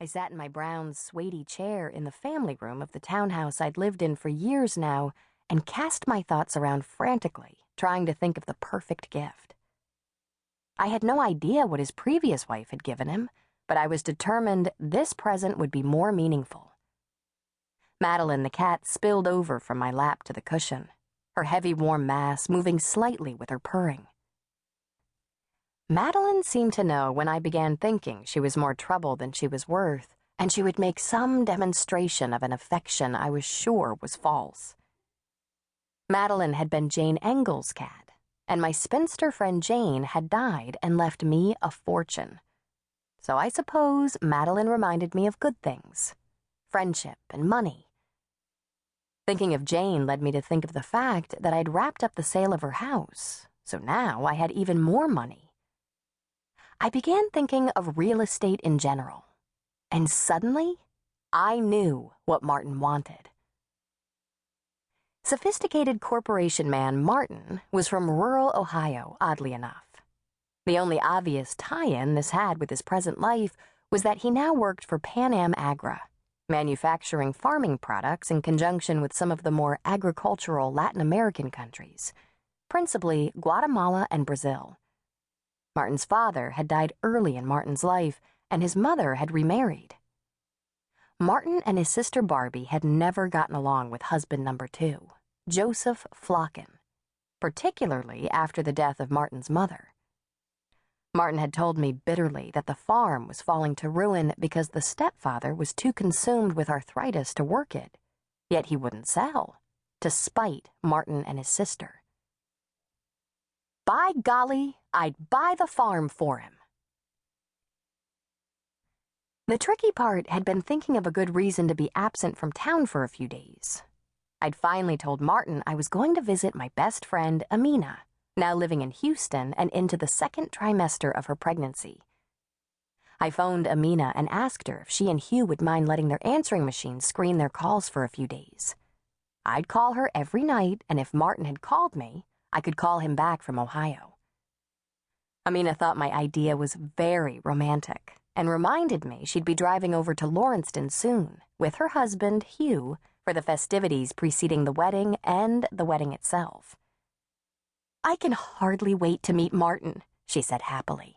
I sat in my brown, suede chair in the family room of the townhouse I'd lived in for years now and cast my thoughts around frantically, trying to think of the perfect gift. I had no idea what his previous wife had given him, but I was determined this present would be more meaningful. Madeline the cat spilled over from my lap to the cushion, her heavy warm mass moving slightly with her purring. Madeline seemed to know when I began thinking she was more trouble than she was worth, and she would make some demonstration of an affection I was sure was false. Madeline had been Jane Engel's cat, and my spinster friend Jane had died and left me a fortune. So I suppose Madeline reminded me of good things, friendship and money. Thinking of Jane led me to think of the fact that I'd wrapped up the sale of her house, so now I had even more money. I began thinking of real estate in general, and suddenly, I knew what Martin wanted. Sophisticated corporation man Martin was from rural Ohio, oddly enough. The only obvious tie-in this had with his present life was that he now worked for Pan Am Agra, manufacturing farming products in conjunction with some of the more agricultural Latin American countries, principally Guatemala and Brazil. Martin's father had died early in Martin's life, and his mother had remarried. Martin and his sister Barbie had never gotten along with husband number 2, Joseph Flocken, particularly after the death of Martin's mother. Martin had told me bitterly that the farm was falling to ruin because the stepfather was too consumed with arthritis to work it, yet he wouldn't sell, to spite Martin and his sister. By golly, I'd buy the farm for him. The tricky part had been thinking of a good reason to be absent from town for a few days. I'd finally told Martin I was going to visit my best friend, Amina, now living in Houston and into the second trimester of her pregnancy. I phoned Amina and asked her if she and Hugh would mind letting their answering machines screen their calls for a few days. I'd call her every night, and if Martin had called me, I could call him back from Ohio. Amina thought my idea was very romantic and reminded me she'd be driving over to Lawrencetown soon with her husband, Hugh, for the festivities preceding the wedding and the wedding itself. I can hardly wait to meet Martin, she said happily.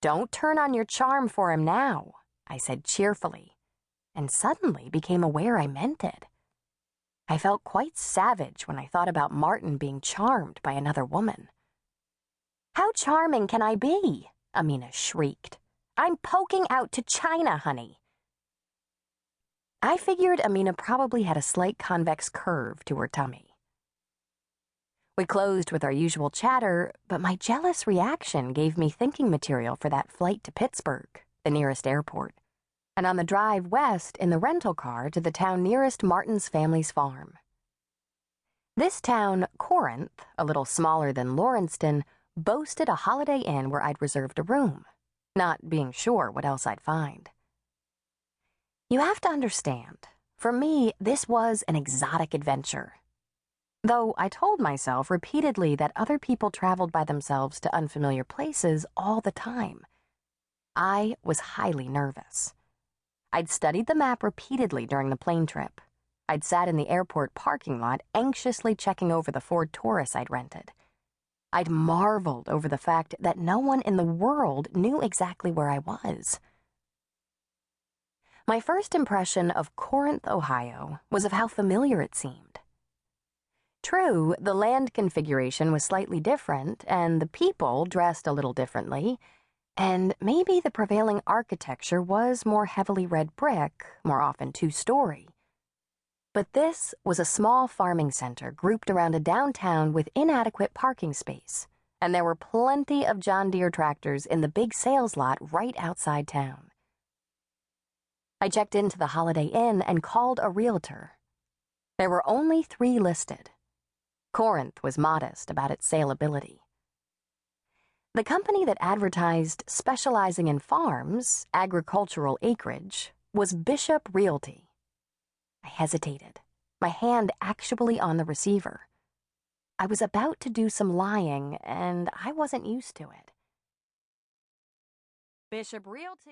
Don't turn on your charm for him now, I said cheerfully, and suddenly became aware I meant it. I felt quite savage when I thought about Martin being charmed by another woman. How charming can I be? Amina shrieked. I'm poking out to China, honey. I figured Amina probably had a slight convex curve to her tummy. We closed with our usual chatter, but my jealous reaction gave me thinking material for that flight to Pittsburgh, the nearest airport, and on the drive west in the rental car to the town nearest Martin's family's farm. This town, Corinth, a little smaller than Lawrencetown, boasted a Holiday Inn where I'd reserved a room, not being sure what else I'd find. You have to understand, for me, this was an exotic adventure. Though I told myself repeatedly that other people traveled by themselves to unfamiliar places all the time, I was highly nervous. I'd studied the map repeatedly during the plane trip. I'd sat in the airport parking lot anxiously checking over the Ford Taurus I'd rented. I'd marveled over the fact that no one in the world knew exactly where I was. My first impression of Corinth, Ohio, was of how familiar it seemed. True, the land configuration was slightly different, and the people dressed a little differently, and maybe the prevailing architecture was more heavily red brick, more often 2-story. But this was a small farming center grouped around a downtown with inadequate parking space, and there were plenty of John Deere tractors in the big sales lot right outside town. I checked into the Holiday Inn and called a realtor. There were only 3 listed. Corinth was modest about its saleability. The company that advertised specializing in farms, agricultural acreage, was Bishop Realty. I hesitated, my hand actually on the receiver. I was about to do some lying, and I wasn't used to it. Bishop Realty.